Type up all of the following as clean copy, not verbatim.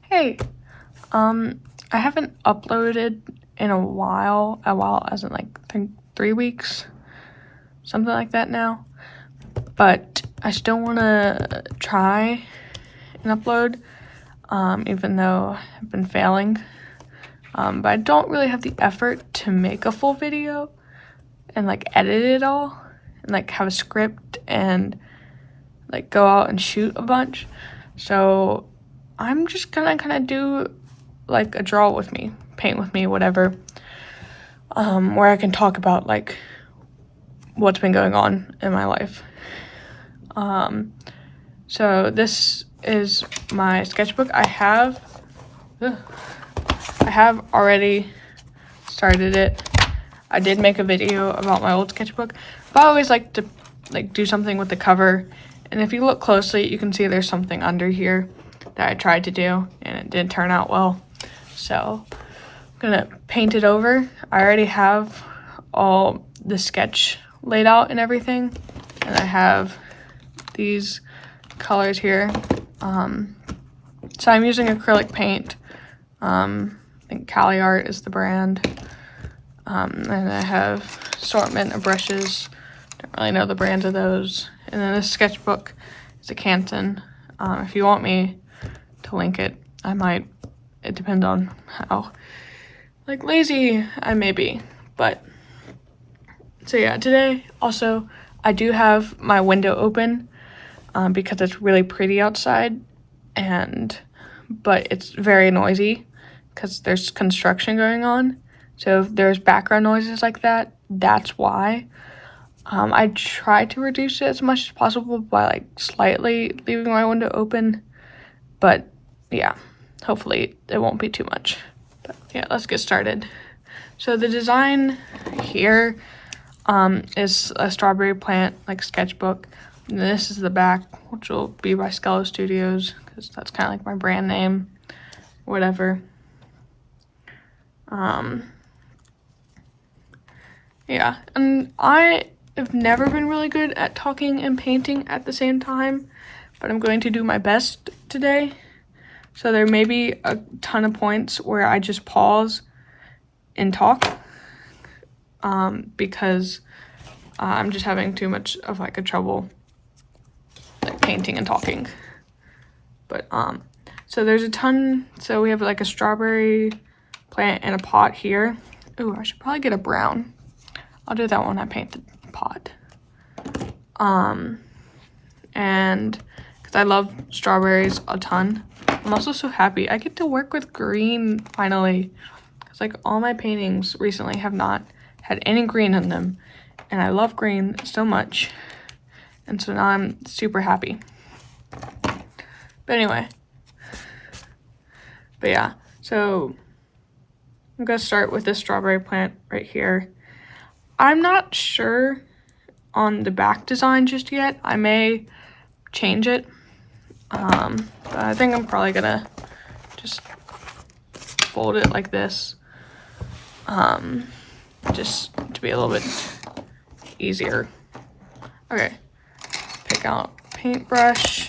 Hey, I haven't uploaded in a while as in like I think 3 weeks, something like that now. But I still want to try and upload, even though I've been failing. But I don't really have the effort to make a full video and like edit it all and like have a script and like go out and shoot a bunch. So I'm just gonna kind of do like a draw with me, paint with me, whatever, where I can talk about like what's been going on in my life. So this is my sketchbook. I have already started it. I did make a video about my old sketchbook, but I always like to like do something with the cover. And if you look closely, you can see there's something under here that I tried to do and it didn't turn out well. So I'm gonna paint it over. I already have all the sketch laid out and everything. And I have these colors here. So I'm using acrylic paint. I think Caliart is the brand. And I have assortment of brushes. Don't really know the brands of those. And then this sketchbook is a Canson. If you want me to link it, I might. It depends on how like lazy I may be. But so yeah, today also I do have my window open because it's really pretty outside, but it's very noisy because there's construction going on. So if there's background noises like that, that's why. I try to reduce it as much as possible by like slightly leaving my window open, but yeah, hopefully it won't be too much. But yeah, let's get started. So the design here is a strawberry plant like sketchbook. And this is the back, which will be by Skello Studios because that's kind of like my brand name, whatever. Yeah, and I've never been really good at talking and painting at the same time, but I'm going to do my best today. So there may be a ton of points where I just pause and talk because I'm just having too much of like a trouble like painting and talking. But so there's a ton. So we have like a strawberry plant in a pot here. Ooh, I should probably get a brown. I'll do that when I paint the pot. And because I love strawberries a ton. I'm also so happy I get to work with green finally. Because like all my paintings recently have not had any green in them. And I love green so much. And so now I'm super happy. But anyway. But yeah, so I'm going to start with this strawberry plant right here. I'm not sure on the back design just yet. I may change it. But I think I'm probably gonna just fold it like this. Just to be a little bit easier. Okay. Pick out paintbrush.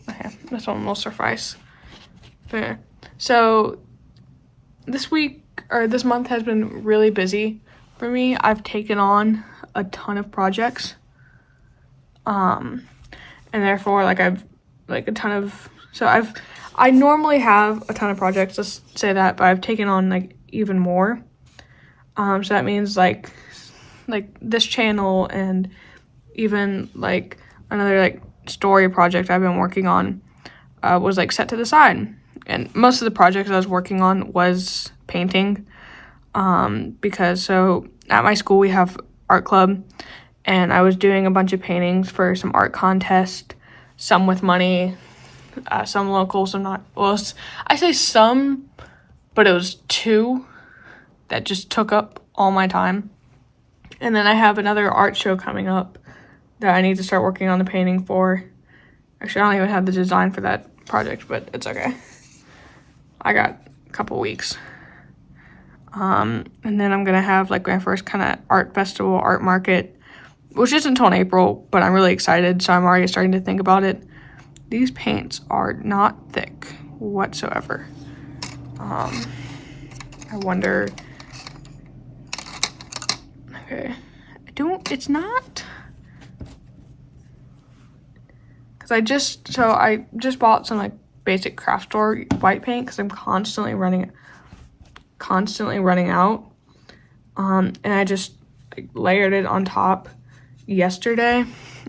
Okay, this one will suffice. Okay. So this month has been really busy for me. I've taken on a ton of projects. And therefore like I've like a ton of I normally have a ton of projects, let's say that, but I've taken on like even more. So that means like this channel and even like another like story project I've been working on was like set to the side. And most of the projects I was working on was painting, because so at my school we have art club, and I was doing a bunch of paintings for some art contest, some with money, some local, some not. Well, I say some, but it was 2 that just took up all my time. And then I have another art show coming up that I need to start working on the painting for. Actually, I don't even have the design for that project, but it's okay. I got a couple weeks. And then I'm gonna have like my first kind of art festival, art market which isn't until in April, but I'm really excited, so I'm already starting to think about it. These paints are not thick whatsoever. I wonder, okay, it's not, because I just bought some like basic craft store white paint because I'm constantly running out. And I just like, layered it on top yesterday,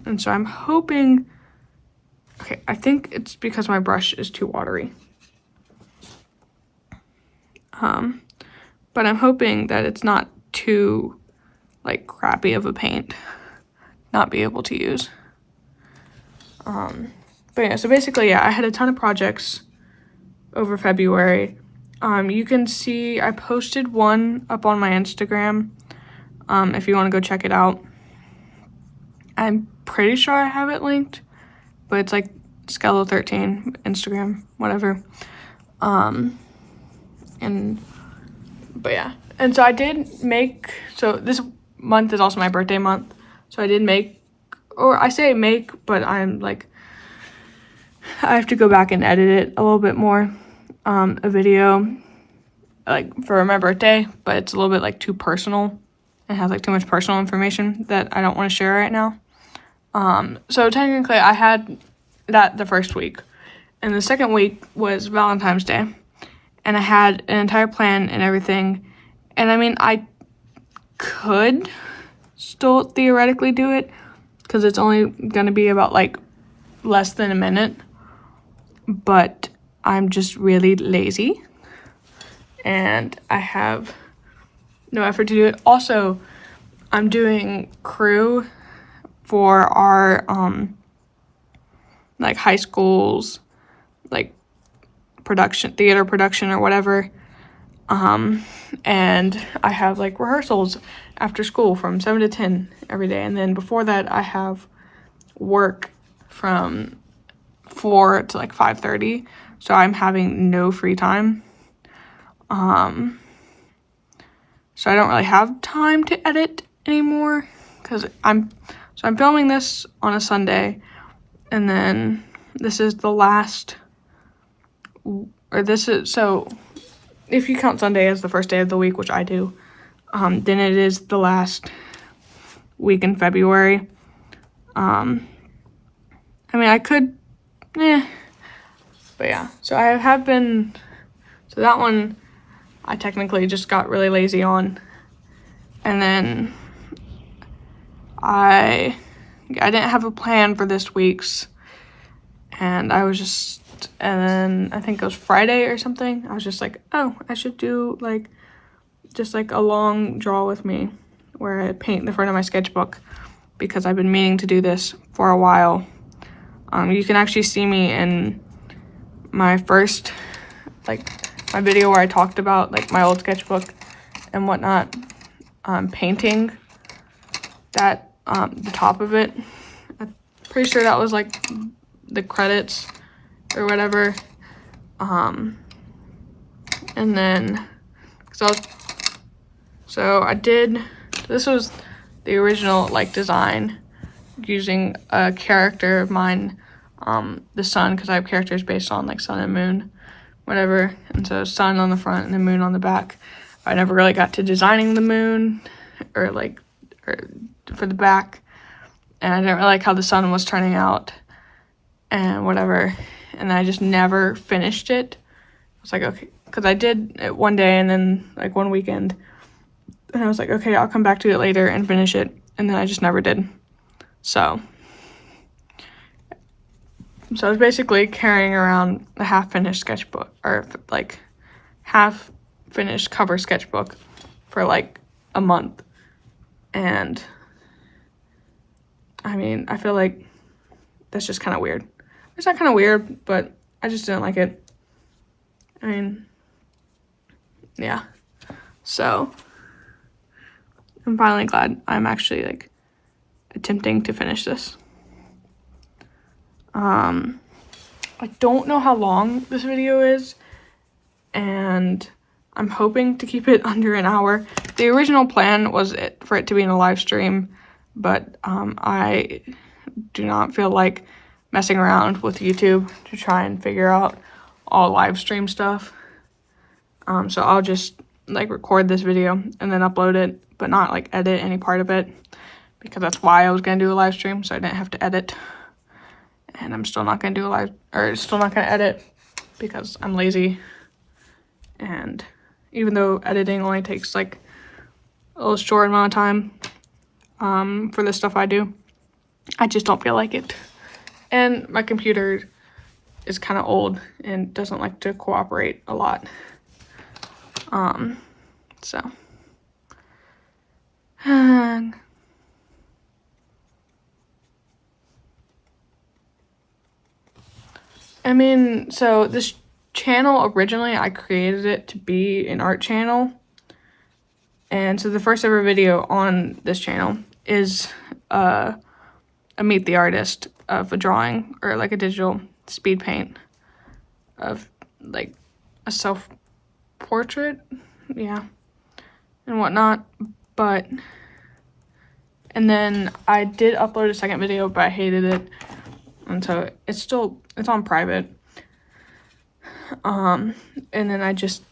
and so I'm hoping, okay, I think it's because my brush is too watery. But I'm hoping that it's not too like crappy of a paint not be able to use. But yeah, so basically, yeah, I had a ton of projects over February. You can see I posted one up on my Instagram, if you want to go check it out. I'm pretty sure I have it linked, but it's like Skello13 Instagram, whatever. But yeah, and so I did make, so this month is also my birthday month, so I did make, or I say make, but I'm like, I have to go back and edit it a little bit more, a video, like for my birthday, but it's a little bit like too personal. It has like too much personal information that I don't want to share right now. So technically I had that the first week, and the second week was Valentine's Day, and I had an entire plan and everything. And I mean, I could still theoretically do it because it's only gonna be about like less than a minute, but I'm just really lazy and I have no effort to do it. Also, I'm doing crew for our like high school's like theater production or whatever, and I have like rehearsals after school from 7 to 10 every day, and then before that I have work from 4 to like 5:30, so I'm having no free time. So I don't really have time to edit anymore because I'm filming this on a Sunday, and then this is the last, so if you count Sunday as the first day of the week, which I do, then it is the last week in February. I mean, I could, but yeah, so I have been, so that one I technically just got really lazy on, and then I didn't have a plan for this week's, and then I think it was Friday or something, I was just like, oh, I should do like just like a long draw with me where I paint the front of my sketchbook, because I've been meaning to do this for a while. You can actually see me in my first, like my video where I talked about like my old sketchbook and whatnot, painting that, the top of it. I'm pretty sure that was like the credits or whatever. And then, this was the original like design using a character of mine, the sun, because I have characters based on like sun and moon, whatever, and so sun on the front and the moon on the back. I never really got to designing the moon or for the back, and I didn't really like how the sun was turning out and whatever, and I just never finished it. I was like, okay, because I did it one day and then like one weekend, and I was like, okay, I'll come back to it later and finish it, and then I just never did. So I was basically carrying around a half-finished sketchbook, or like half-finished cover sketchbook for like a month. And I mean, I feel like that's just kind of weird. It's not kind of weird, but I just didn't like it. I mean, yeah. So I'm finally glad I'm actually like attempting to finish this. I don't know how long this video is, and I'm hoping to keep it under an hour. The original plan was for it to be in a live stream, but I do not feel like messing around with YouTube to try and figure out all live stream stuff. So I'll just like record this video and then upload it, but not like edit any part of it, because that's why I was gonna do a live stream, so I didn't have to edit. And I'm still not gonna do a live, or still not gonna edit because I'm lazy. And even though editing only takes like a little short amount of time for the stuff I do, I just don't feel like it. And my computer is kind of old and doesn't like to cooperate a lot. So I mean, so this channel, originally I created it to be an art channel. And so the first ever video on this channel is a meet the artist of a drawing, or like a digital speed paint of like a self-portrait, yeah, and whatnot. But and then I did upload a second video, but I hated it, and so it's on private. And then I just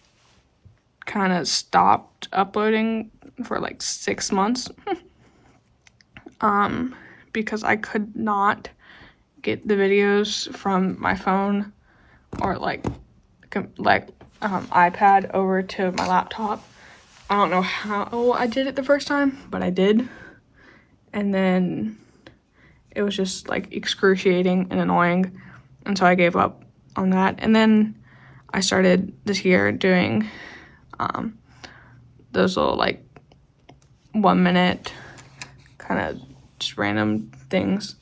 kind of stopped uploading for like 6 months because I could not get the videos from my phone or like iPad over to my laptop. I don't know how I did it the first time, but I did. And then it was just like excruciating and annoying, and so I gave up on that. And then I started this year doing those little like 1 minute kind of just random things,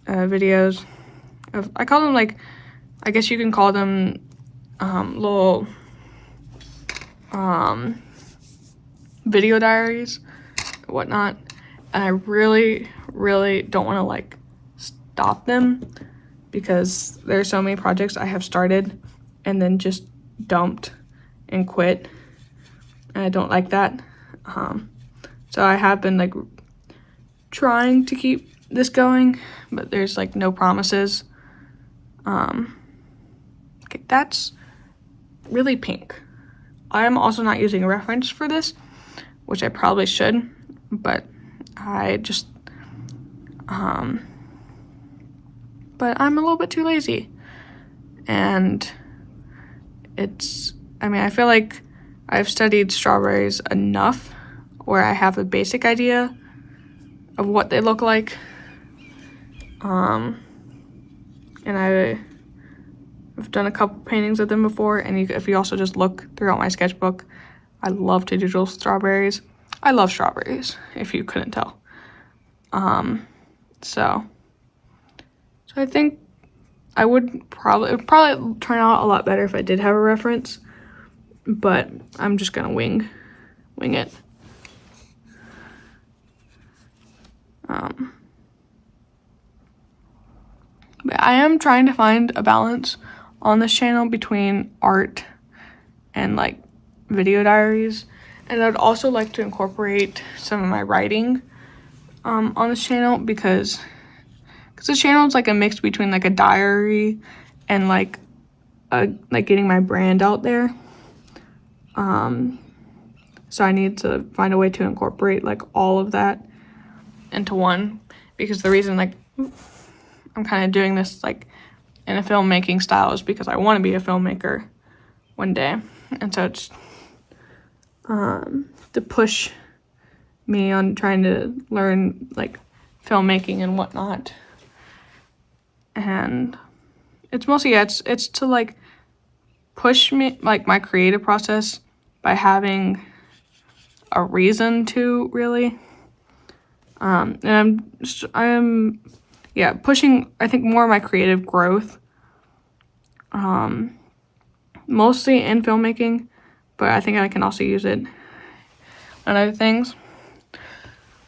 videos of, I call them like, I guess you can call them little video diaries, whatnot. And I really don't want to like stop them, because there's so many projects I have started and then just dumped and quit, and I don't like that. So I have been like trying to keep this going, but there's like no promises. Okay, that's really pink. I am also not using a reference for this, which I probably should, but I just but I'm a little bit too lazy. And I feel like I've studied strawberries enough where I have a basic idea of what they look like. And I've done a couple paintings of them before, and if you also just look throughout my sketchbook, I love to doodle strawberries. I love strawberries, if you couldn't tell. So I think it would probably turn out a lot better if I did have a reference, but I'm just gonna wing it. But I am trying to find a balance on this channel between art and like video diaries, and I'd also like to incorporate some of my writing on this channel, because this channel is like a mix between like a diary and like getting my brand out there. So I need to find a way to incorporate like all of that into one, because the reason like I'm kind of doing this like in a filmmaking style is because I want to be a filmmaker one day, and so it's to push me on trying to learn like filmmaking and whatnot. And it's mostly it's to like push me like my creative process by having a reason to, really. And I'm pushing, I think, more of my creative growth, mostly in filmmaking, but I think I can also use it on other things.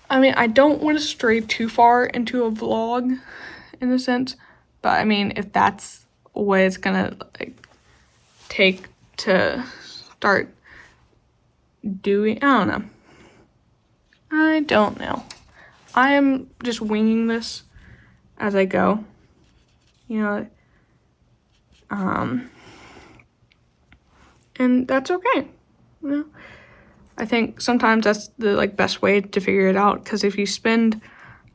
I mean, I don't want to stray too far into a vlog in a sense, but I mean, if that's what it's gonna like take to start doing, I don't know. I am just winging this as I go, you know, and that's okay, you know. I think sometimes that's the like best way to figure it out, because if you spend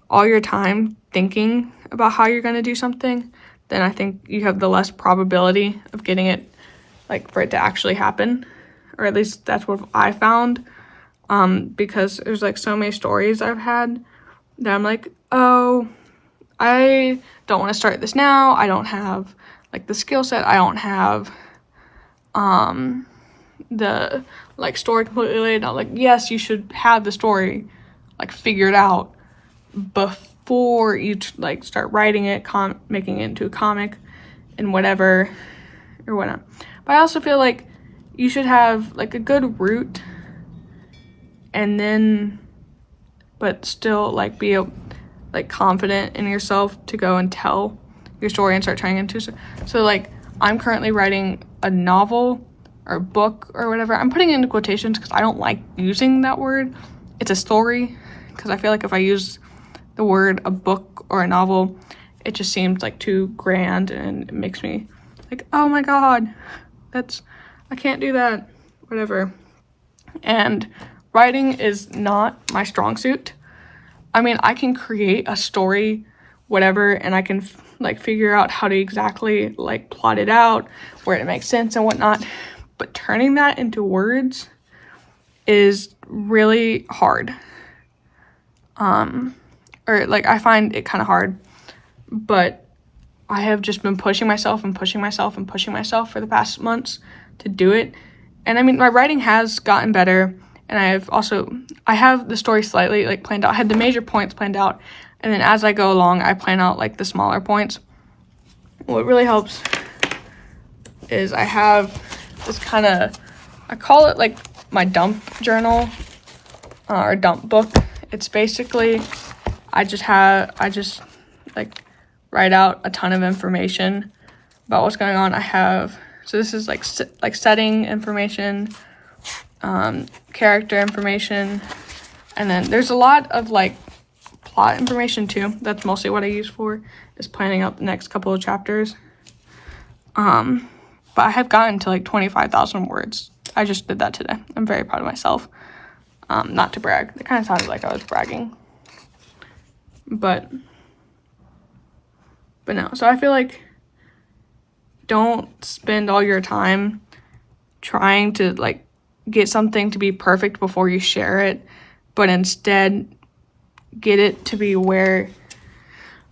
all your time thinking about how you're going to do something, then I think you have the less probability of getting it, like, for it to actually happen, or at least that's what I found, because there's like so many stories I've had that I'm like, oh, I don't want to start this now, I don't have like the skill set, I don't have the like story completely laid out. Like, yes, you should have the story like figured out before you like start writing it, making it into a comic and whatever or whatnot. But I also feel like you should have like a good route, and then but still like be like confident in yourself to go and tell your story and start turning into so like I'm currently writing a novel or book or whatever. I'm putting it into quotations because I don't like using that word. It's a story, because I feel like if I use the word a book or a novel, it just seems like too grand, and it makes me like, oh my god, I can't do that, whatever. And writing is not my strong suit. I mean, I can create a story, whatever, and I can like figure out how to exactly like plot it out, where it makes sense and whatnot. But turning that into words is really hard. Or like I find it kind of hard, but I have just been pushing myself and pushing myself and pushing myself for the past months to do it. And I mean, my writing has gotten better, and I have the story slightly like planned out. I had the major points planned out, and then as I go along, I plan out like the smaller points. What really helps is I have this kind of, I call it like my dump journal or dump book. It's basically, I just like write out a ton of information about what's going on. So this is like setting information, character information, and then there's a lot of like plot information too. That's mostly what I use for, is planning out the next couple of chapters. But I have gotten to like 25,000 words. I just did that today. I'm very proud of myself. Not to brag. It kind of sounded like I was bragging. But no. So I feel like don't spend all your time trying to like get something to be perfect before you share it, but instead get it to be where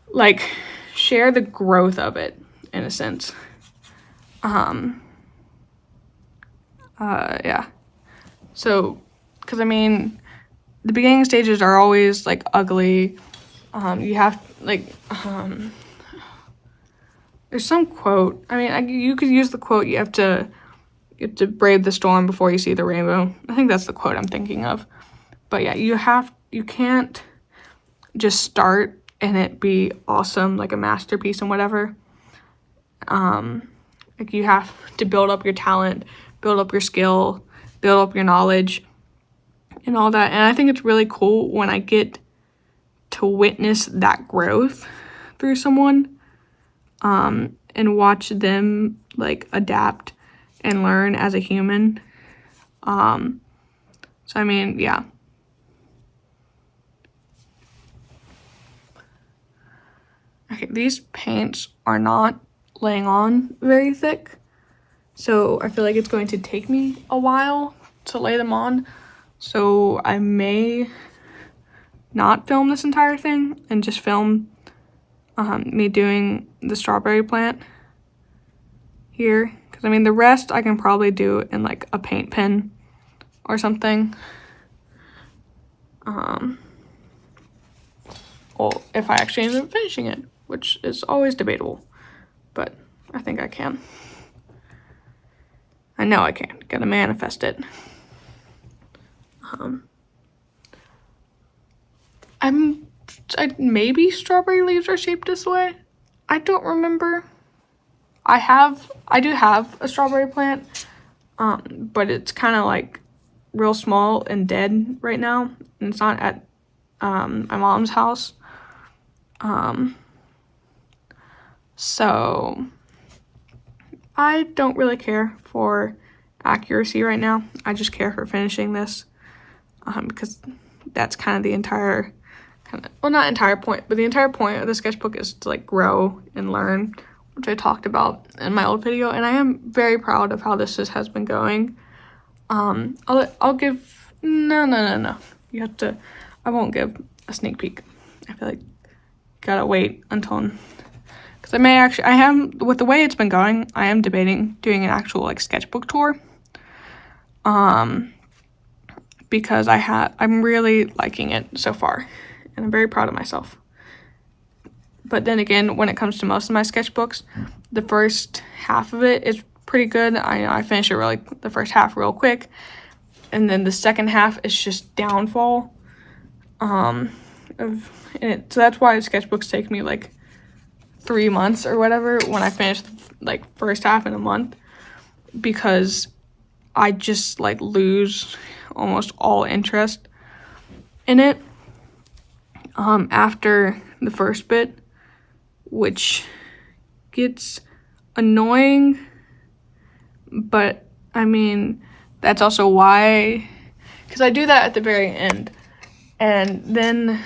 like share the growth of it in a sense. Yeah. So, because I mean, the beginning stages are always like ugly. You have like, there's some quote. I mean, you could use the quote, you have to brave the storm before you see the rainbow. I think that's the quote I'm thinking of. But yeah, you can't just start and it be awesome, like a masterpiece and whatever. Like you have to build up your talent, build up your skill, build up your knowledge and all that. And I think it's really cool when I get to witness that growth through someone, and watch them like adapt and learn as a human. So I mean, yeah. Okay, these paints are not laying on very thick, so I feel like it's going to take me a while to lay them on, so I may not film this entire thing and just film me doing the strawberry plant here, because I mean the rest I can probably do in like a paint pen or something. Well, if I actually end up finishing it, which is always debatable, but I think I can. I know I can. Gotta manifest it. Maybe strawberry leaves are shaped this way. I don't remember. I do have a strawberry plant, but it's kind of like real small and dead right now, and it's not at my mom's house. So I don't really care for accuracy right now. I just care for finishing this, because that's kind of the entire well, not entire point, but the entire point of the sketchbook is to like grow and learn, which I talked about in my old video, and I am very proud of how this has been going. I'll give no. You have to. I won't give a sneak peek. I feel like gotta wait until, because I am, with the way it's been going, I am debating doing an actual like sketchbook tour. Because I'm really liking it so far, and I'm very proud of myself. But then again, when it comes to most of my sketchbooks, the first half of it is pretty good. I finish it the first half real quick, and then the second half is just downfall. So that's why sketchbooks take me like 3 months or whatever when I finish like first half in a month, because I just like lose almost all interest in it after the first bit, which gets annoying. But I mean, that's also why, because I do that at the very end, and then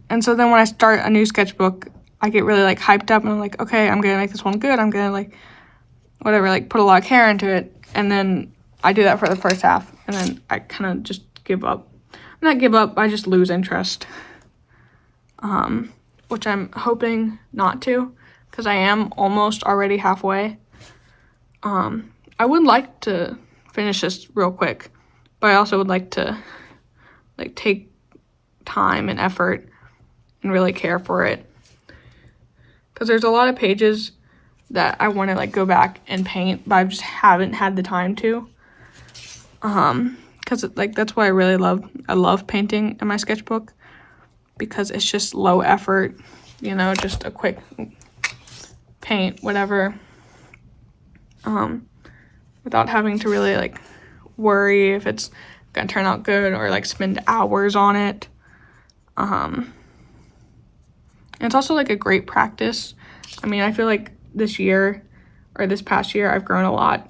and so then when I start a new sketchbook, I get really like hyped up, and I'm like, okay, I'm gonna make this one good, I'm gonna like whatever, like put a lot of care into it, and then I do that for the first half, and then I kind of just give up. Not give up, I just lose interest, which I'm hoping not to, because I am almost already halfway. I would like to finish this real quick, but I also would like to like take time and effort and really care for it, because there's a lot of pages that I want to like go back and paint, but I just haven't had the time to. Because like that's why I love painting in my sketchbook, because it's just low effort, just a quick paint, whatever, without having to really like worry if it's gonna turn out good or like spend hours on it. And it's also like a great practice. I mean, I feel like this past year, I've grown a lot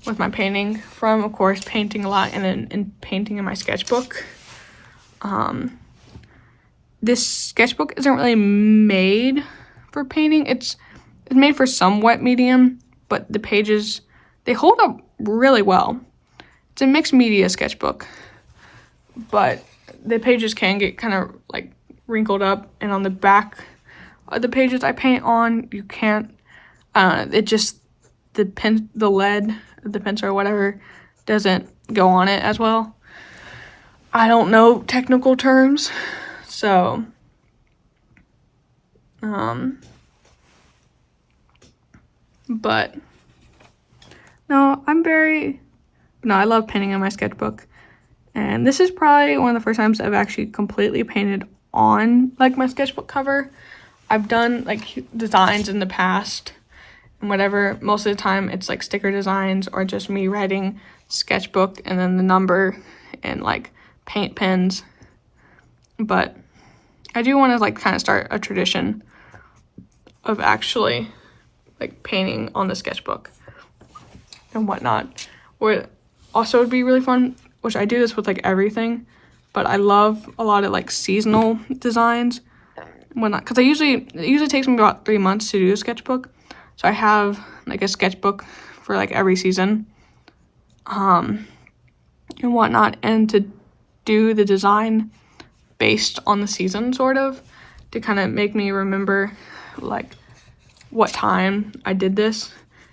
with my painting from, of course, painting a lot and then in painting in my sketchbook. This sketchbook isn't really made for painting. It's made for some wet medium, but the pages, they hold up really well. It's a mixed media sketchbook, but the pages can get kind of like wrinkled up, and on the back of the pages I paint on, you can't, it just, the lead, the pencil or whatever doesn't go on it as well. I don't know technical terms, so, but, no, I love painting on my sketchbook, and this is probably one of the first times I've actually completely painted on, like, my sketchbook cover. I've done, like, designs in the past and whatever. Most of the time, it's, like, sticker designs or just me writing sketchbook and then the number and, like, paint pens. But I do want to, like, kind of start a tradition of actually, like, painting on the sketchbook and whatnot. Or also would be really fun, which I do this with, like, everything, but I love a lot of, like, seasonal designs and whatnot, because it usually takes me about 3 months to do a sketchbook. So I have, like, a sketchbook for, like, every season, and whatnot, and to do the design based on the season, sort of, to kind of make me remember, like, what time I did this.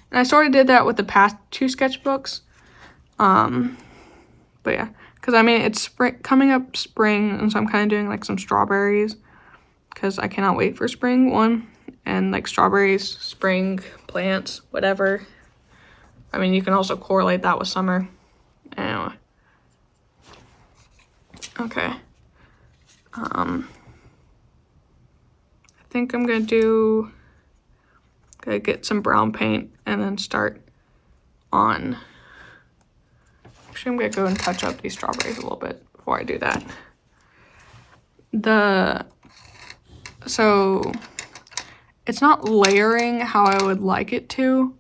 And I sort of did that with the past 2 sketchbooks, but yeah, because I mean, it's coming up spring, and so I'm kind of doing, like, some strawberries, because I cannot wait for spring, and, like, strawberries, spring, plants, whatever. I mean, you can also correlate that with summer. Anyway. Okay. I think I'm gonna get some brown paint and then start on, actually Actually, I'm gonna go and touch up these strawberries a little bit before I do that. So it's not layering how I would like it to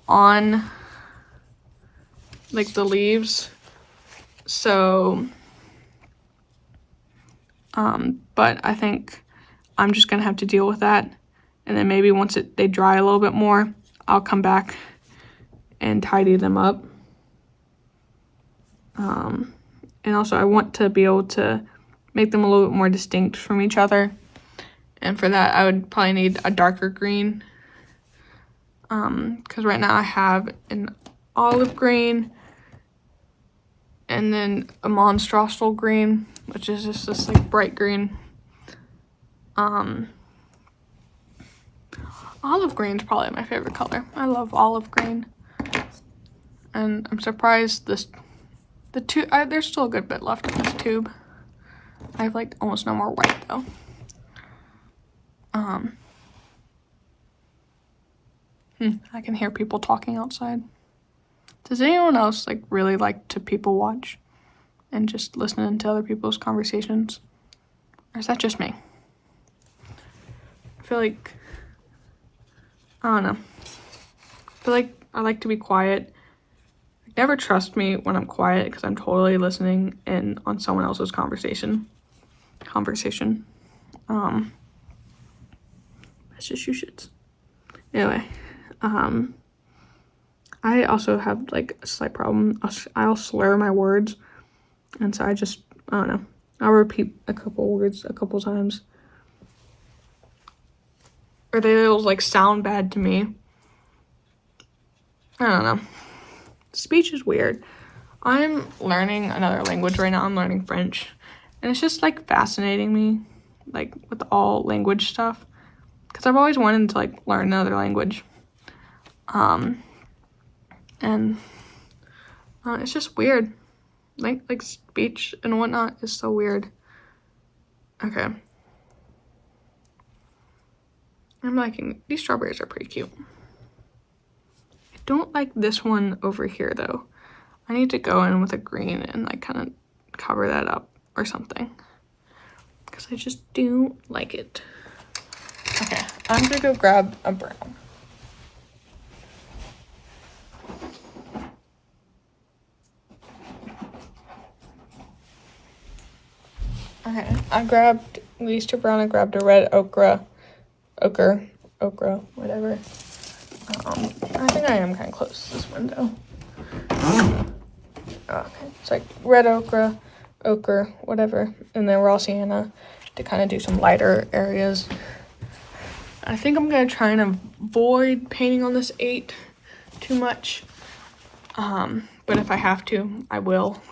on like the leaves. So, but I think I'm just gonna have to deal with that. And then maybe once they dry a little bit more, I'll come back and tidy them up. And also I want to be able to make them a little bit more distinct from each other. And for that, I would probably need a darker green. Because right now I have an olive green and then a monstrosal green, which is just this like bright green. Olive green is probably my favorite color. I love olive green. And I'm surprised the tube, there's still a good bit left in this tube. I have like almost no more white though. I can hear people talking outside. Does anyone else like really like to people watch and just listening to other people's conversations? Or is that just me? I feel like, I don't know. I feel like I like to be quiet. Never trust me when I'm quiet because I'm totally listening in on someone else's conversation. That's just you shits. Anyway, I also have like a slight problem. I'll slur my words, and so I don't know. I'll repeat a couple words a couple times, or they'll like sound bad to me. I don't know. Speech is weird. I'm learning another language right now. I'm learning French, and it's just like fascinating me, like with all language stuff, because I've always wanted to like learn another language. And it's just weird. Like speech and whatnot is so weird. Okay. I'm liking these strawberries are pretty cute. I don't like this one over here though. I need to go in with a green and like kind of cover that up or something, because I just do like it. Okay, I'm gonna go grab a brown. Okay, I grabbed these two brown. I grabbed a red ochre, whatever. I think I am kind of close to this window. Okay, it's like red ochre, whatever, and then raw sienna to kind of do some lighter areas. I think I'm gonna try and avoid painting on this 8 too much, but if I have to, I will.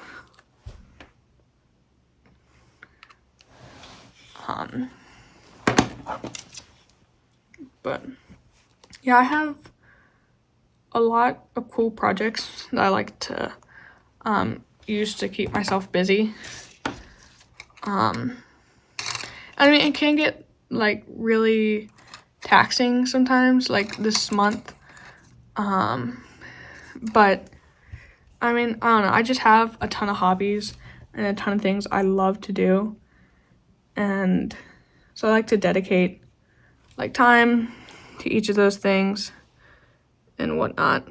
But yeah, I have a lot of cool projects that I like to use to keep myself busy. I mean, it can get like really taxing sometimes, like this month. But I mean, I don't know, I just have a ton of hobbies and a ton of things I love to do. And so I like to dedicate like time to each of those things and whatnot.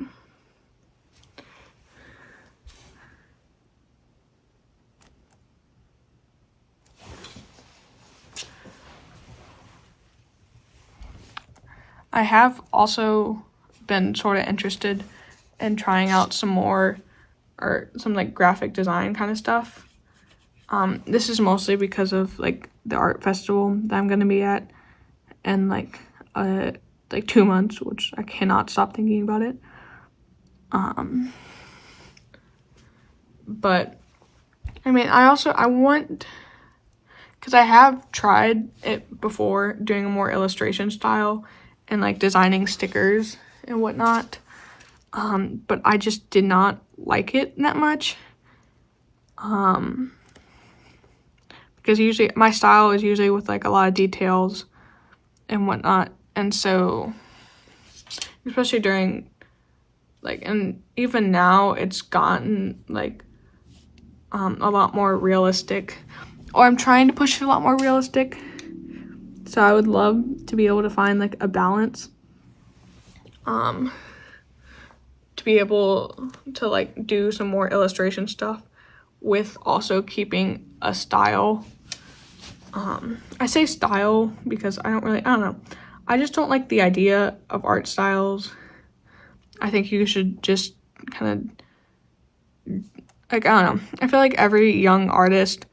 I have also been sort of interested in trying out some more or some like graphic design kind of stuff. This is mostly because of like the art festival that I'm gonna be at in like 2 months, which I cannot stop thinking about it. But I mean, I want, because I have tried it before, doing a more illustration style and like designing stickers and whatnot. But I just did not like it that much. Because usually my style is usually with like a lot of details and whatnot. And so, especially during like, and even now it's gotten like a lot more realistic, or I'm trying to push it a lot more realistic. So I would love to be able to find like a balance, to be able to like do some more illustration stuff with also keeping a style. I say style because I don't know. I just don't like the idea of art styles. I think you should just kind of, like, I don't know. I feel like every young artist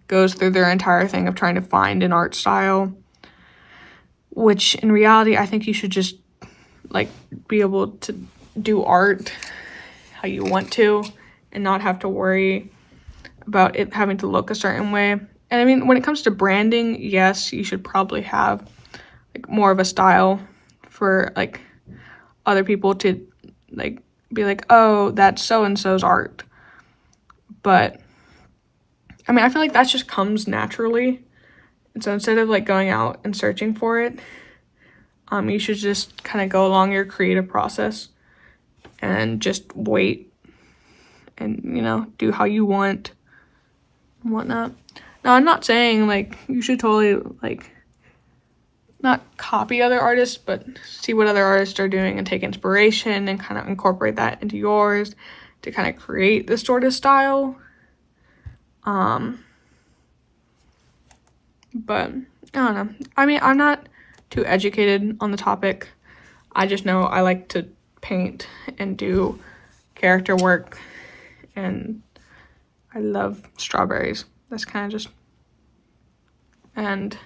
goes through their entire thing of trying to find an art style, which in reality, I think you should just, like, be able to do art how you want to and not have to worry about it having to look a certain way. And I mean, when it comes to branding, yes, you should probably have like more of a style for like other people to like be like, oh, that's so and so's art. But I mean, I feel like that just comes naturally. And so instead of like going out and searching for it, you should just kind of go along your creative process and just wait and, you know, do how you want and whatnot. Now, I'm not saying like you should totally like not copy other artists, but see what other artists are doing and take inspiration and kind of incorporate that into yours to kind of create this sort of style. But I don't know. I mean, I'm not too educated on the topic. I just know I like to paint and do character work, and I love strawberries. That's kind of just, and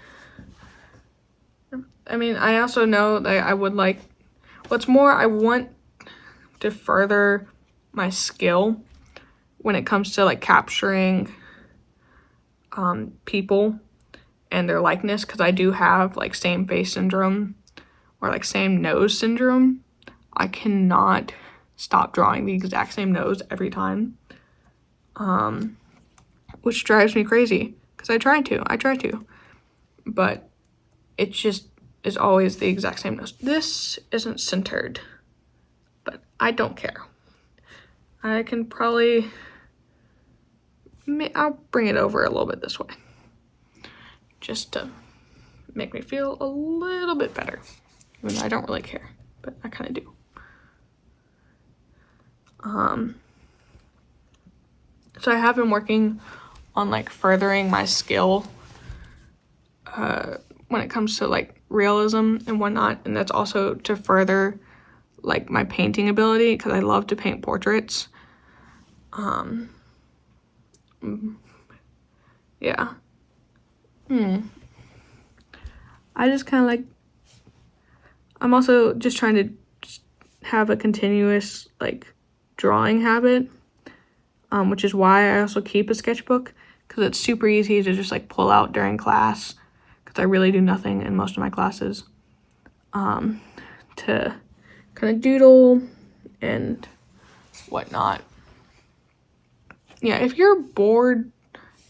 I mean, I also know that I would like, what's more, I want to further my skill when it comes to like capturing people and their likeness, because I do have like same face syndrome or like same nose syndrome. I cannot stop drawing the exact same nose every time, which drives me crazy because I try to, but it just is always the exact same nose. This isn't centered, but I don't care. I can probably, I'll bring it over a little bit this way, just to make me feel a little bit better. Even though I don't really care, but I kind of do. So I have been working on like furthering my skill when it comes to like realism and whatnot, and that's also to further like my painting ability because I love to paint portraits. Yeah. I just kind of like, I'm also just trying to just have a continuous like drawing habit, which is why I also keep a sketchbook, because it's super easy to just like pull out during class, because I really do nothing in most of my classes, to kind of doodle and whatnot. Yeah, if you're bored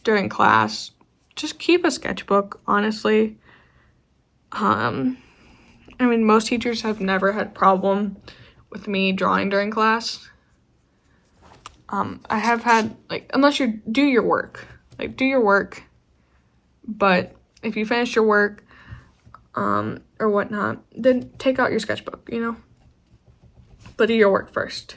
during class, just keep a sketchbook, honestly. I mean, most teachers have never had problem with me drawing during class. I have had, like, unless you do your work, but if you finish your work, or whatnot, then take out your sketchbook, you know? But do your work first.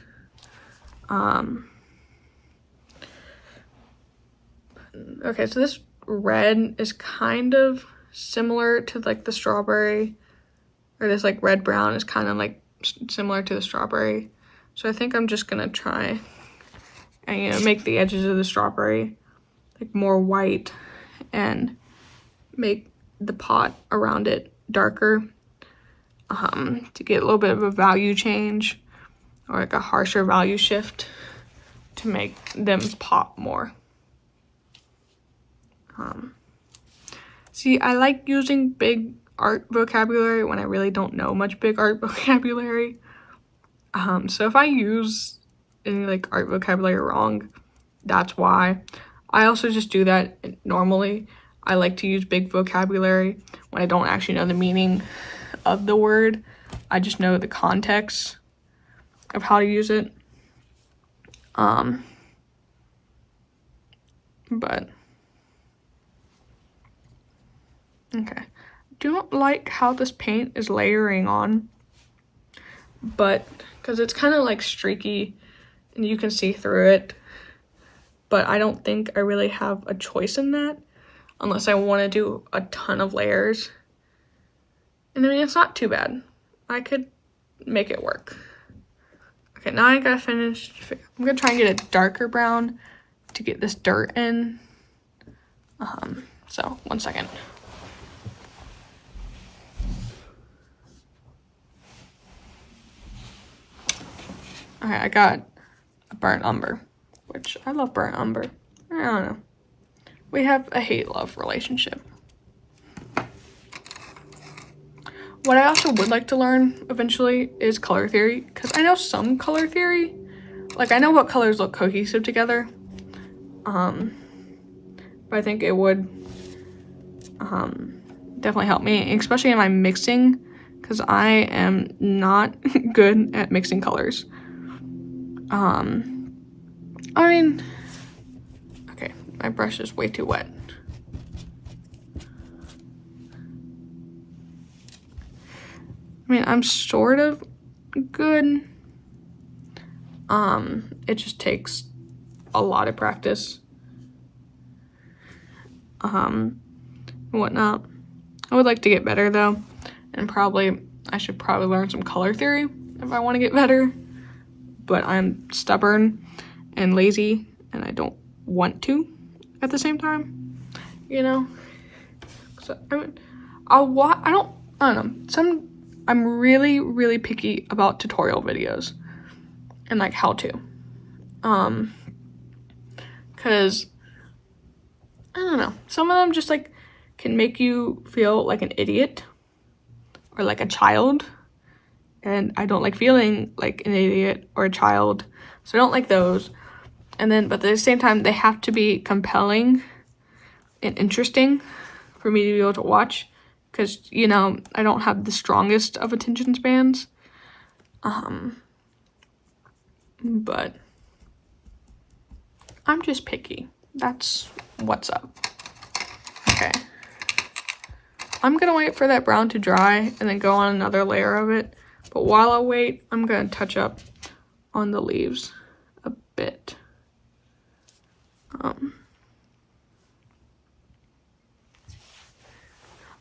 Okay, so this red is kind of similar to like the strawberry, or this like red brown is kind of like similar to the strawberry. So I think I'm just gonna try and, you know, make the edges of the strawberry like more white and make the pot around it darker, to get a little bit of a value change or like a harsher value shift to make them pop more. See, I like using big art vocabulary when I really don't know much big art vocabulary. So if I use any like art vocabulary wrong, that's why. I also just do that normally. I like to use big vocabulary when I don't actually know the meaning of the word. I just know the context of how to use it. but okay. Don't like how this paint is layering on, but because it's kind of like streaky and you can see through it, but I don't think I really have a choice in that unless I want to do a ton of layers. And I mean, it's not too bad. I could make it work. Okay, now I gotta finish. I'm gonna try and get a darker brown to get this dirt in. So 1 second. Okay, I got a burnt umber, which I love burnt umber. I don't know. We have a hate-love relationship. What I also would like to learn eventually is color theory, because I know some color theory. Like, I know what colors look cohesive together. But I think it would definitely help me, especially in my mixing, because I am not good at mixing colors. I mean, okay, my brush is way too wet. I mean, I'm sort of good. It just takes a lot of practice. Whatnot. I would like to get better though, and I should probably learn some color theory if I want to get better. But I'm stubborn and lazy, and I don't want to at the same time, you know? So, I mean, I don't know. I'm really, really picky about tutorial videos and like how to. Cause I don't know. Some of them just like can make you feel like an idiot or like a child. And I don't like feeling like an idiot or a child. So I don't like those. But at the same time, they have to be compelling and interesting for me to be able to watch. Because, you know, I don't have the strongest of attention spans. But I'm just picky. That's what's up. Okay. I'm gonna wait for that brown to dry and then go on another layer of it. But while I wait, I'm gonna touch up on the leaves a bit.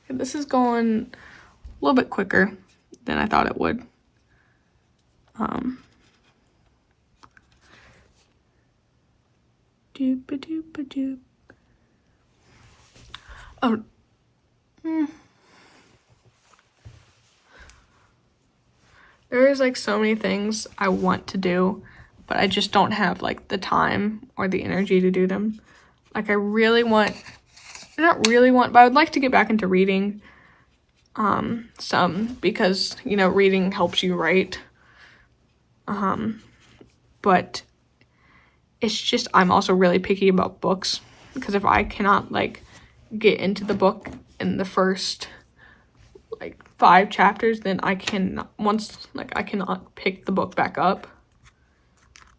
This is going a little bit quicker than I thought it would. Doop-a-doop-a-doop. Oh. There is like so many things I want to do, but I just don't have like the time or the energy to do them. Like not really want, but I would like to get back into reading some, because, you know, reading helps you write. But it's just, I'm also really picky about books, because if I cannot like get into the book in the first like 5 chapters, then I cannot pick the book back up.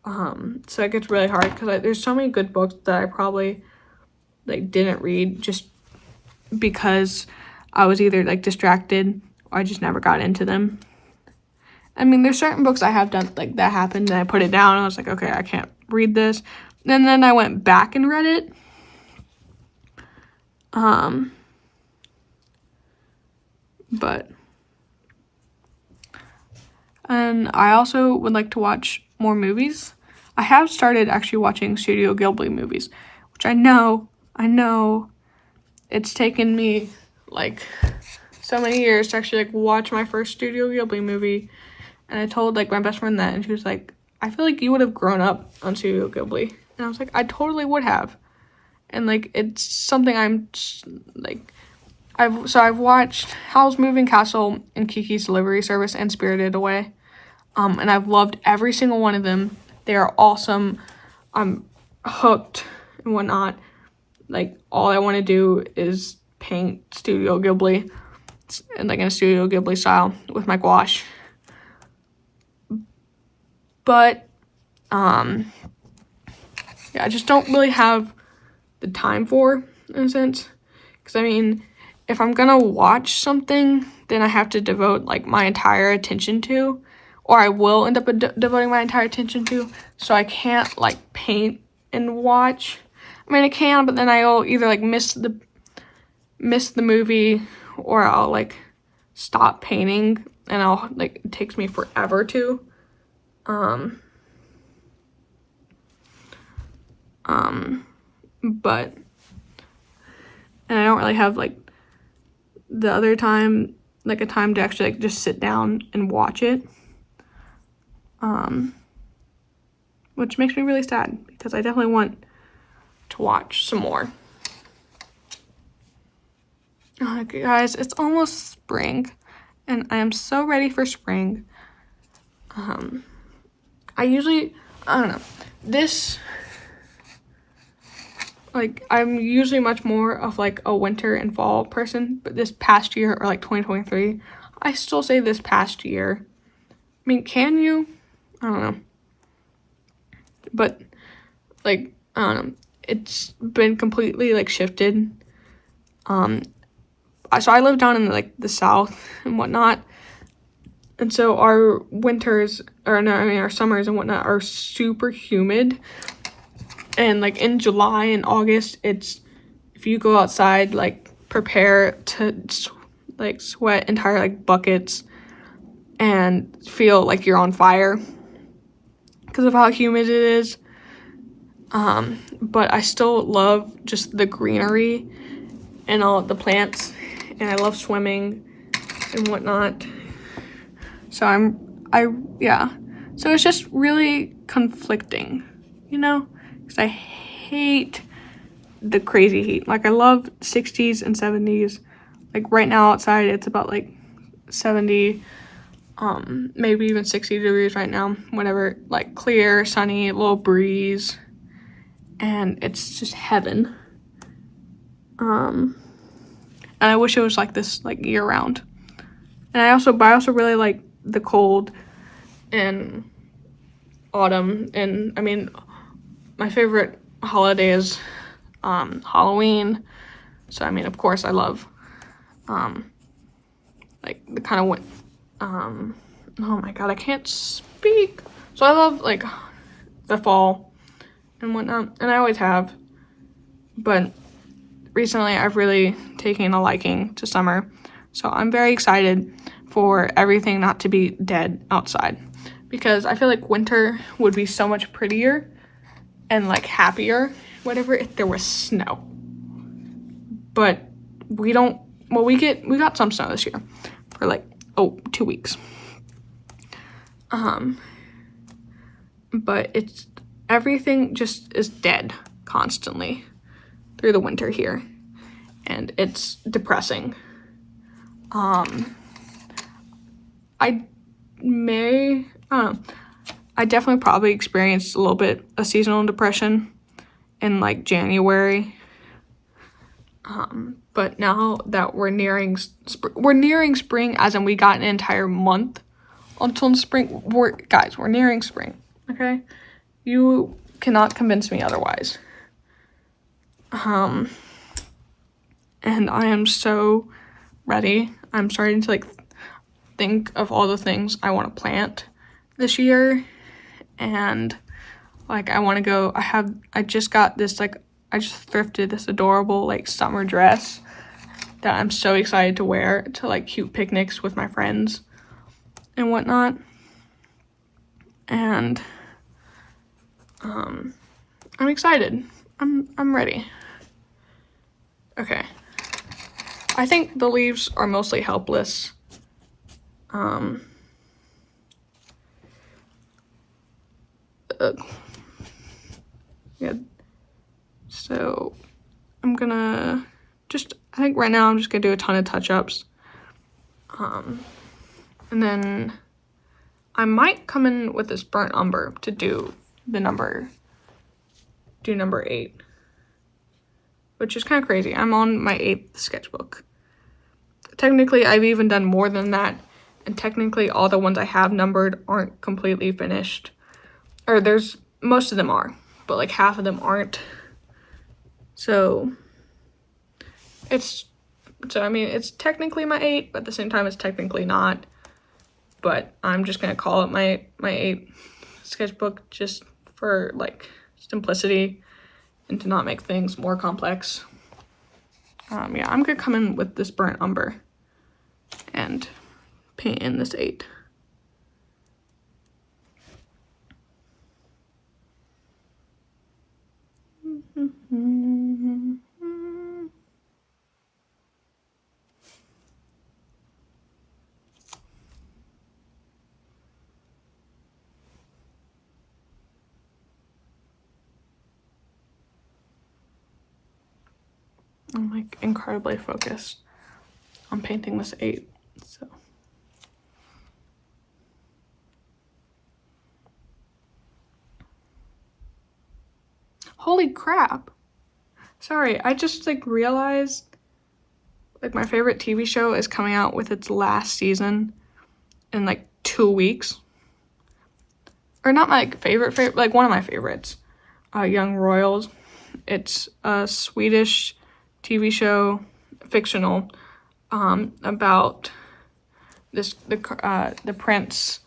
So it gets really hard, because there's so many good books that I probably like didn't read just because I was either like distracted or I just never got into them. I mean, there's certain books I have done like that happened and I put it down and I was like, okay, I can't read this. And then I went back and read it. And I also would like to watch more movies. I have started actually watching Studio Ghibli movies, which I know it's taken me like so many years to actually like watch my first Studio Ghibli movie. And I told like my best friend that, and she was like, I feel like you would have grown up on Studio Ghibli. And I was like, I totally would have. And like, it's something I'm like, I've watched Howl's Moving Castle and Kiki's Delivery Service and Spirited Away. And I've loved every single one of them. They are awesome. I'm hooked and whatnot. Like, all I want to do is paint Studio Ghibli, and like in a Studio Ghibli style with my gouache. But, yeah, I just don't really have the time for, in a sense. Because, I mean, if I'm gonna watch something, then I have to devote, like, my entire attention to, or I will end up devoting my entire attention to, so I can't, like, paint and watch. I mean, I can, but then I'll either, like, miss the movie, or I'll, like, stop painting, and it takes me forever to. But, and I don't really have, like, the other time, like, a time to actually, like, just sit down and watch it. Which makes me really sad, because I definitely want to watch some more. Okay, guys, it's almost spring, and I am so ready for spring. I don't know, I'm usually much more of, like, a winter and fall person, but this past year, or, like, 2023, I still say this past year. I mean, can you? I don't know. But, like, I don't know. It's been completely, like, shifted. So I live down in, like, the South and whatnot. And so our our summers and whatnot are super humid. And, like, in July and August, if you go outside, like, prepare to, like, sweat entire, like, buckets and feel like you're on fire because of how humid it is. But I still love just the greenery and all of the plants, and I love swimming and whatnot. So so it's just really conflicting, you know, because I hate the crazy heat. Like, I love 60s and 70s. Like, right now outside it's about, like, 70, maybe even 60 degrees right now, whatever, like, clear, sunny, little breeze, and it's just heaven. And I wish it was like this, like, year round. And I also really like the cold and autumn. And I mean, my favorite holiday is Halloween. So, I mean, of course, I love like the kind of oh my god, I can't speak. So I love, like, the fall and whatnot, and I always have. But recently I've really taken a liking to summer. So I'm very excited for everything not to be dead outside, because I feel like winter would be so much prettier and, like, happier, whatever, if there was snow. But we got some snow this year for, like, 2 weeks. But everything just is dead constantly through the winter here, and it's depressing. I definitely probably experienced a little bit of seasonal depression in, like, January. But now that we're nearing spring, as in we got an entire month until spring. We're nearing spring, okay? You cannot convince me otherwise. And I am so ready. I'm starting to, like, think of all the things I want to plant this year, and, like, I want to go. I just got this, like, I just thrifted this adorable, like, summer dress that I'm so excited to wear to, like, cute picnics with my friends and whatnot. And I'm excited. I'm ready. Okay. I think the leaves are mostly helpless. Yeah. So I'm gonna I think right now I'm just gonna do a ton of touch-ups. And then I might come in with this burnt umber to do number 8. Which is kind of crazy. I'm on my 8th sketchbook. Technically, I've even done more than that. And technically, all the ones I have numbered aren't completely finished. Or most of them are. But, like, half of them aren't. So it's technically my 8, but at the same time it's technically not. But I'm just gonna call it my 8 sketchbook just for like simplicity and to not make things more complex. Yeah, I'm gonna come in with this burnt umber and paint in this 8. I'm like incredibly focused on painting this 8, so. Holy crap. Sorry, I just like realized like my favorite TV show is coming out with its last season in like 2 weeks. Or not my favorite, like one of my favorites, Young Royals. It's a Swedish TV show, fictional, about the prince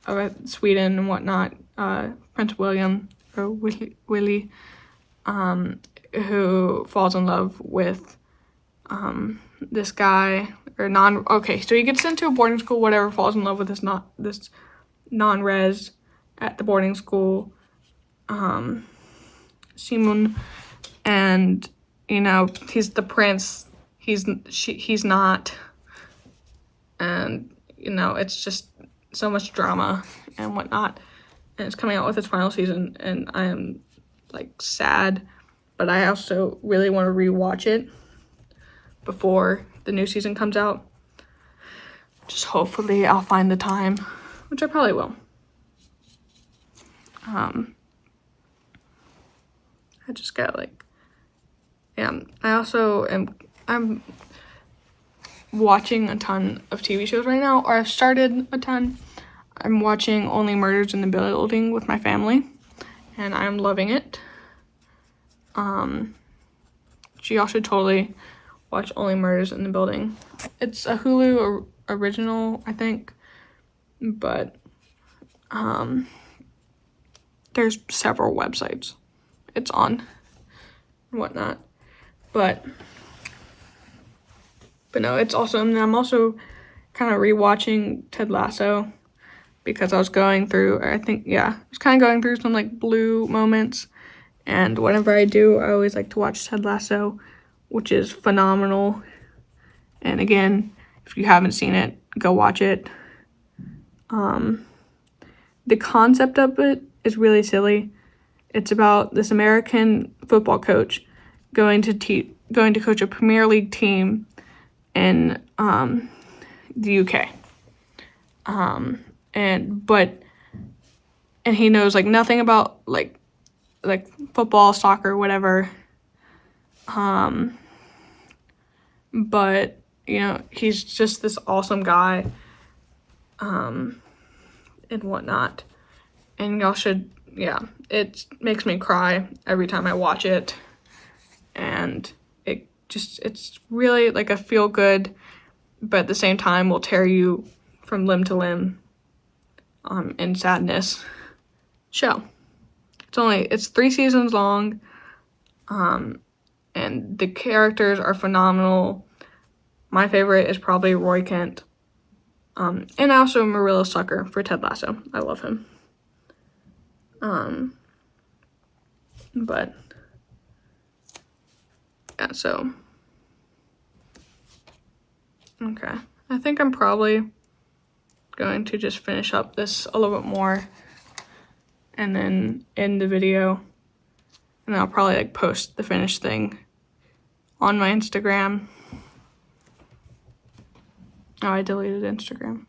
of Sweden and whatnot, Prince William or Willie, who falls in love with this guy so he gets into a boarding school, whatever, falls in love with this non-res at the boarding school, Simon, and he's the prince, he's not, and it's just so much drama and whatnot, and it's coming out with its final season, and I am like sad, but I also really want to rewatch it before the new season comes out. Just hopefully I'll find the time, which I probably will. I just got I'm watching a ton of TV shows right now, or I've started a ton. I'm watching Only Murders in the Building with my family, and I'm loving it. Y'all should totally watch Only Murders in the Building. It's a Hulu original, I think, but there's several websites it's on and whatnot, but no, it's awesome. And I'm also kind of rewatching Ted Lasso because I was going through, some like blue moments, and whenever I do, I always like to watch Ted Lasso, which is phenomenal. And again, if you haven't seen it, go watch it. The concept of it is really silly. It's about this American football coach going to coach a Premier League team in the UK. And he knows like nothing about like football, soccer, whatever. But he's just this awesome guy, and whatnot. And y'all should, it makes me cry every time I watch it. And it's really like a feel good, but at the same time will tear you from limb to limb, in sadness show. It's 3 seasons long, and the characters are phenomenal. My favorite is probably Roy Kent, and also Marilla sucker for Ted Lasso. I love him. But yeah, so okay, I think I'm probably going to just finish up this a little bit more and then end the video, and then I'll probably like post the finished thing on my Instagram. Oh, I deleted Instagram.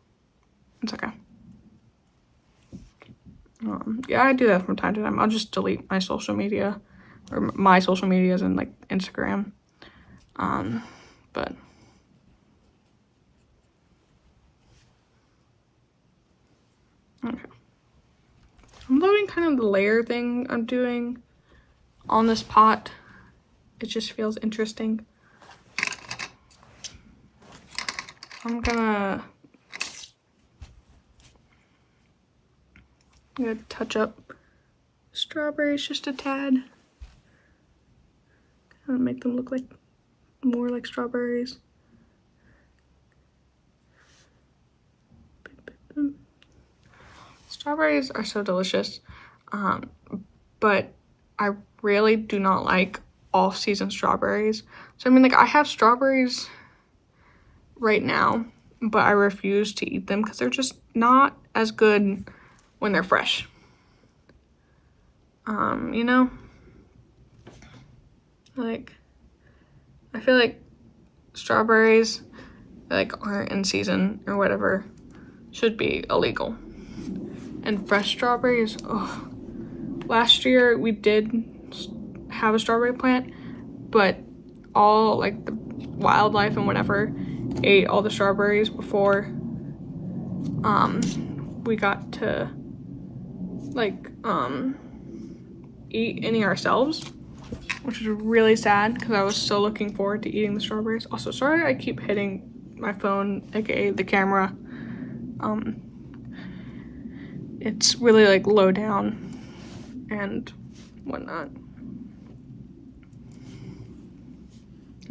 It's okay. Yeah, I do that from time to time. I'll just delete my social media, or my social medias, and like Instagram. But okay. I'm loving kind of the layer thing I'm doing on this pot. it just feels interesting. I'm gonna touch up strawberries just a tad. Kind of make them look like more like strawberries. Strawberries are so delicious, but I really do not like off-season strawberries. So I mean, like, I have strawberries right now, but I refuse to eat them because they're just not as good when they're fresh. You know, like, I feel like strawberries like aren't in season or whatever should be illegal. And fresh strawberries, oh, last year we did have a strawberry plant, but all like the wildlife and whatever ate all the strawberries before we got to like eat any ourselves, which was really sad because I was so looking forward to eating the strawberries. Also, sorry I keep hitting my phone, aka the camera. It's really like low down and whatnot.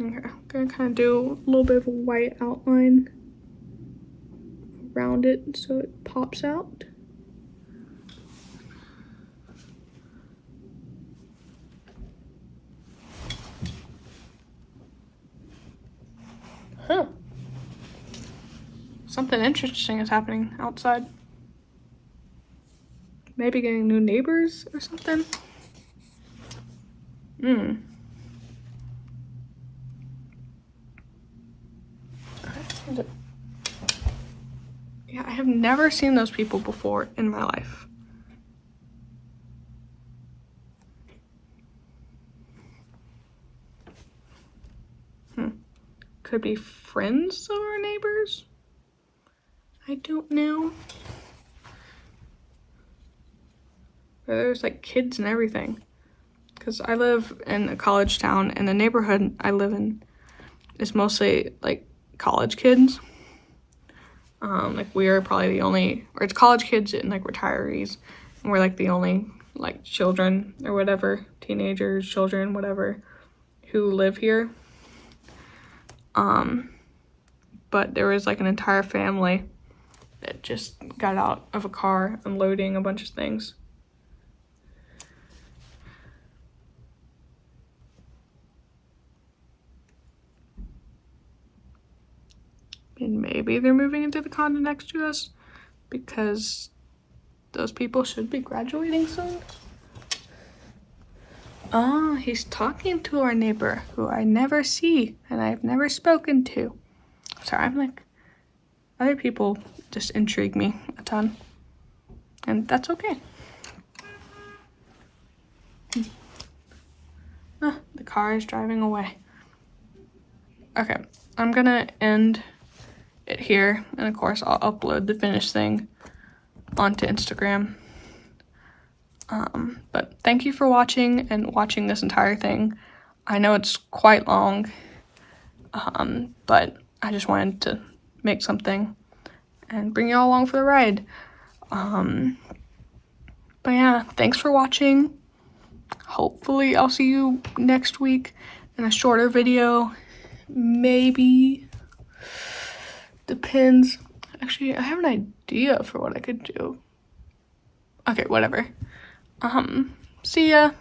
Okay, I'm gonna kind of do a little bit of a white outline around it so it pops out. Huh. Something interesting is happening outside. Maybe getting new neighbors or something. Yeah, I have never seen those people before in my life. Could be friends of our neighbors? I don't know. There's like kids and everything. Because I live in a college town and the neighborhood I live in is mostly like college kids. Like we are probably the only, or it's college kids and like retirees. And we're like the only like children or whatever, teenagers, children, whatever, who live here. But there was like an entire family that just got out of a car unloading a bunch of things. And maybe they're moving into the condo next to us because those people should be graduating soon. Oh, he's talking to our neighbor who I never see and I've never spoken to. Sorry, I'm like, other people just intrigue me a ton. And that's okay. The car is driving away. Okay, I'm gonna end it here. And of course, I'll upload the finished thing onto Instagram. But thank you for watching and watching this entire thing. I know it's quite long, but I just wanted to make something and bring you all along for the ride. But yeah, thanks for watching. Hopefully I'll see you next week in a shorter video. Maybe. Depends. Actually, I have an idea for what I could do. Okay, whatever. See ya.